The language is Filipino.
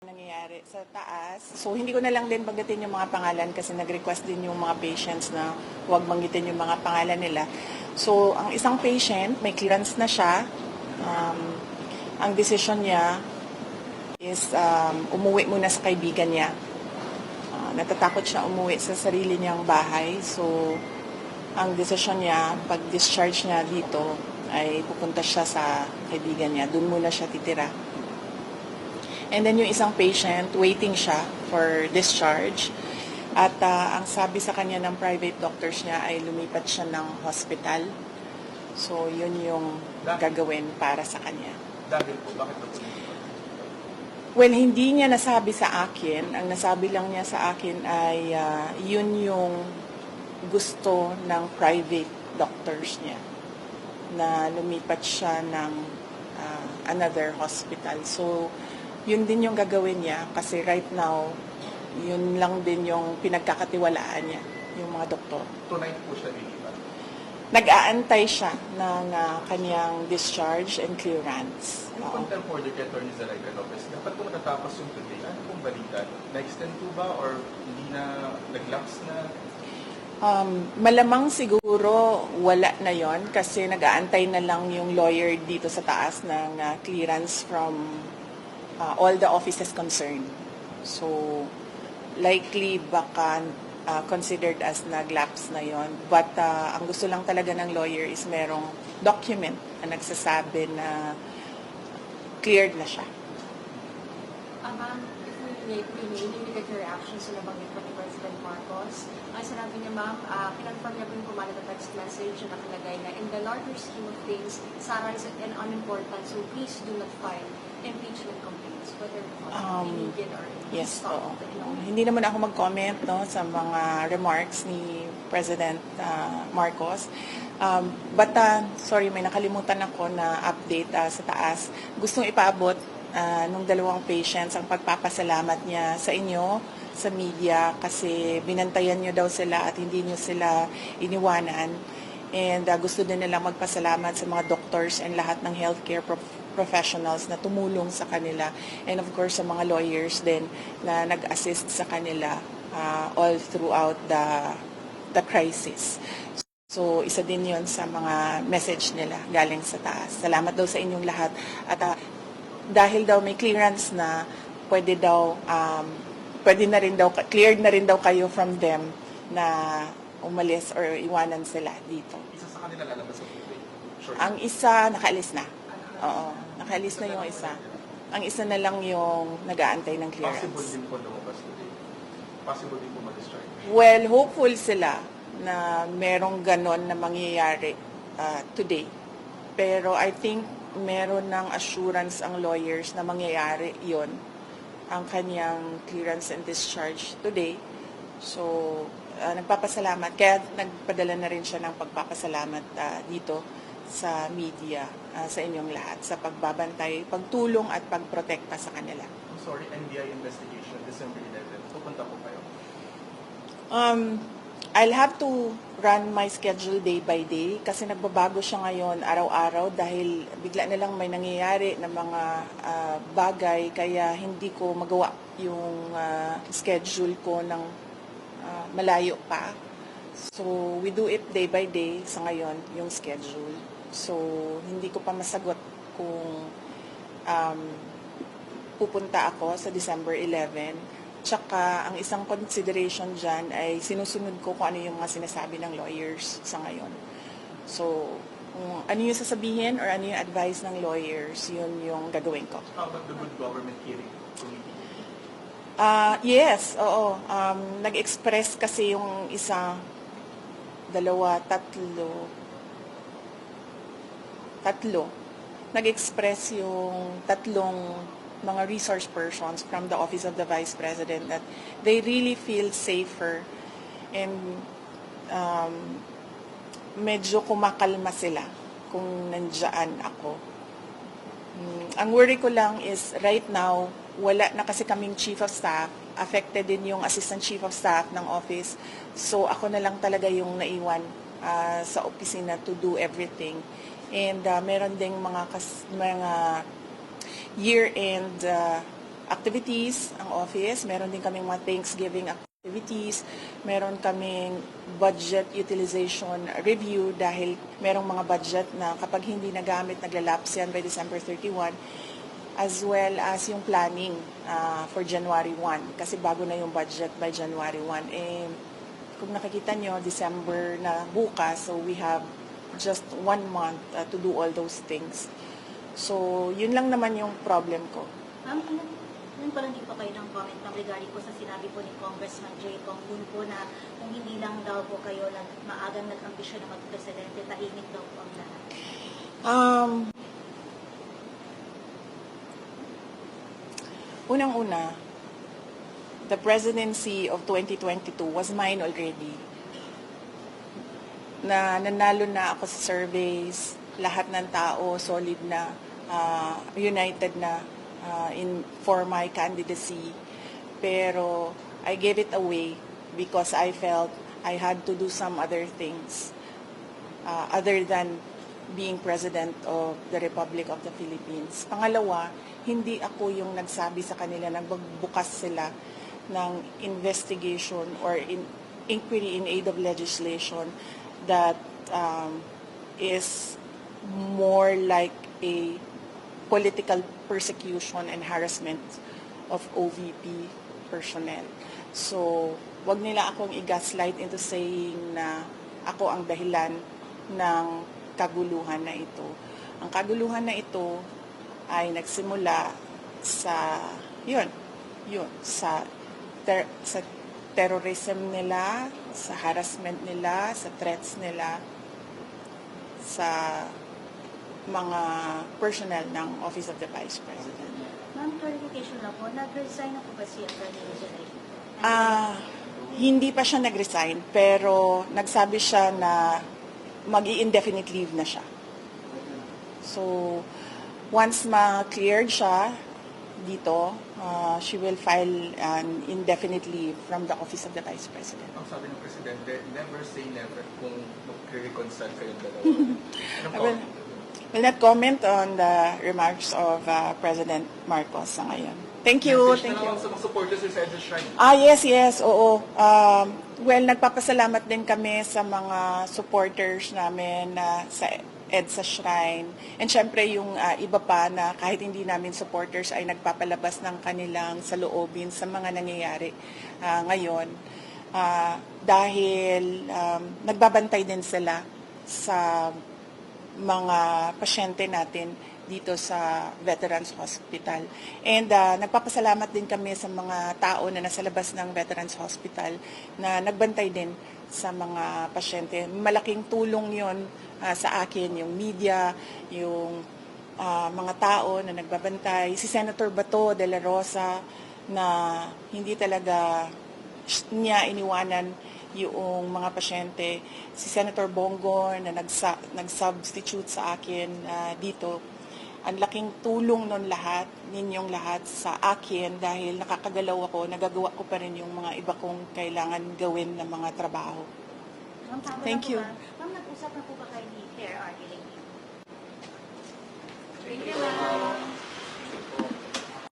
nangyayari sa taas. So hindi ko na lang din banggitin yung mga pangalan kasi nag-request din yung mga patients na huwag banggitin yung mga pangalan nila. So ang isang patient, may clearance na siya. Ang decision niya is umuwi muna sa kaibigan niya. Natatakot siya umuwi sa sarili niyang bahay. So ang decision niya, pag discharge niya dito, ay pupunta siya sa kaibigan niya. Doon muna siya titira. And then yung isang patient, waiting siya for discharge. At ang sabi sa kanya ng private doctors niya ay lumipat siya ng hospital. So yun yung gagawin para sa kanya. Dahil po, bakit po? Well, hindi niya nasabi sa akin. Ang nasabi lang niya sa akin ay yun yung gusto ng private doctors niya na lumipat siya ng another hospital. So yun din yung gagawin niya kasi right now, yun lang din yung pinagkakatiwalaan niya, yung mga doktor. Tonight po siya lilipat. Nag-aantay siya ng kanyang discharge and clearance. Yung contempt order kay Atty. Zalaika Lopez, dapat po matatapos yung today. Ano pong balita? Na-extend po ba or hindi na nag-lapse na? Malamang siguro wala na yon kasi nag-aantay na lang yung lawyer dito sa taas ng clearance from all the offices concerned. So, likely baka considered as nag-lapse na yon. But ang gusto lang talaga ng lawyer is merong document na nagsasabi na cleared na siya. Ma'am, if we may limited your reaction sa nabanggit ko ni President Marcos, ang sinabi niya, ma'am, kinonfirm niya po yung pumalit na text message na nakalagay na in the larger scheme of things, Sara is an unimportant, so please do not file impeachment complaints, whether immediate or Yes, oo. Hindi naman ako mag-comment sa mga remarks ni President Marcos. But sorry, may nakalimutan ako na update sa taas. Gustong ipaabot nung dalawang patients ang pagpapasalamat niya sa inyo, sa media, kasi binantayan niyo daw sila at hindi niyo sila iniwanan. And gusto din nilang magpasalamat sa mga doctors and lahat ng healthcare professionals na tumulong sa kanila. And of course, sa mga lawyers din na nag-assist sa kanila all throughout the crisis. So, isa din yon sa mga message nila galing sa taas. Salamat daw sa inyong lahat. At dahil daw may clearance na, pwede cleared na rin daw kayo from them na umalis or iwanan sila dito. Isa sa kanila lalabas sa today. Sure. Ang isa, nakaalis na. Oo, nakaalis na yung isa. Ang isa na lang yung nag-aantay ng Possible clearance. din po lumabas today. Possible din po ma-discharge. Well, hopeful sila na merong ganon na mangyayari today. Pero I think meron ng assurance ang lawyers na mangyayari yon ang kanyang clearance and discharge today. So, nagpapasalamat. Kaya nagpadala na rin siya ng pagpapasalamat dito sa media, sa inyong lahat, sa pagbabantay, pagtulong at pagprotekta sa kanila. I'm sorry, NBI investigation, December 11. Pupunta po kayo. I'll have to run my schedule day by day kasi nagbabago siya ngayon araw-araw dahil bigla na lang may nangyayari na mga bagay kaya hindi ko magawa yung schedule ko ng malayo pa. So, we do it day by day sa ngayon, yung schedule. So, hindi ko pa masagot kung pupunta ako sa December 11. Tsaka, ang isang consideration dyan ay sinusunod ko kung ano yung mga sinasabi ng lawyers sa ngayon. So, kung ano yung sasabihin or ano yung advice ng lawyers, yun yung gagawin ko. How about the Good Government Hearing Committee? Yes, oo. Nag-express kasi yung isa, dalawa, tatlo. Nag-express yung tatlong mga resource persons from the Office of the Vice President that they really feel safer and medyo kumakalma sila kung nandiyan ako. Ang worry ko lang is right now, wala na kasi kaming chief of staff, affected din yung assistant chief of staff ng office. So ako na lang talaga yung naiwan sa opisina to do everything. And meron ding mga year-end activities ang office. Meron din kaming mga Thanksgiving activities. Meron kaming budget utilization review dahil merong mga budget na kapag hindi nagamit, naglalapse yan by December 31, as well as yung planning for January 1 kasi bago na yung budget by January 1. Kung nakikita nyo, December na bukas, so we have just 1 month to do all those things. So, yun lang naman yung problem ko. Yun pala hindi pa kayo ng comment regarding po sa sinabi po ni Congressman Jay Kong yun po na kung hindi lang daw po kayo maagang nag-ambisyon na mag-presidente, tahimik daw po ang lahat. Unang-una, the presidency of 2022 was mine already. Nanalo na ako sa surveys, lahat ng tao solid na, united na for my candidacy. Pero I gave it away because I felt I had to do some other things other than being President of the Republic of the Philippines. Pangalawa, hindi ako yung nagsabi sa kanila na magbukas sila ng investigation or inquiry in aid of legislation that is more like a political persecution and harassment of OVP personnel. So, wag nila akong i-gaslight into saying na ako ang dahilan ng kaguluhan na ito. Ang kaguluhan na ito ay nagsimula sa sa terrorism nila, sa harassment nila, sa threats nila sa mga personnel ng Office of the Vice President. Ma'am, clarification lang po, nag-resign na po ba si Atty. Zulay? Hindi pa siya nag-resign, pero nagsabi siya na mag-i-indefinite leave na siya. So, once ma-cleared siya dito, she will file an indefinite leave from the Office of the Vice President. Ang sabi ng Presidente, never say never kung mag-reconcile kayong dalawa. Will not comment on the remarks of President Marcos sa ngayon. Thank you. Message Thank na you. lang sa mga supporters sa EDSA Shrine. Yes, oo. Well, nagpapasalamat din kami sa mga supporters namin sa EDSA Shrine. And syempre yung iba pa na kahit hindi namin supporters ay nagpapalabas ng kanilang saloobin sa mga nangyayari ngayon. Dahil nagbabantay din sila sa mga pasyente natin dito sa Veterans Hospital. And nagpapasalamat din kami sa mga tao na nasa labas ng Veterans Hospital na nagbantay din sa mga pasyente. Malaking tulong yon sa akin, yung media, yung mga tao na nagbabantay. Si Senator Bato de la Rosa na hindi talaga niya iniwanan yung mga pasyente. Si Senator Bongo na nag-substitute sa akin dito. Ang laking tulong nun lahat, ninyong lahat sa akin dahil nakakagalaw ako, nagagawa ko pa rin yung mga iba kong kailangan gawin na mga trabaho. Ma'am, tama Thank na po you. ba? Ma'am, nag-usap na po ba kayo ni Claire R. Thank you, ma'am.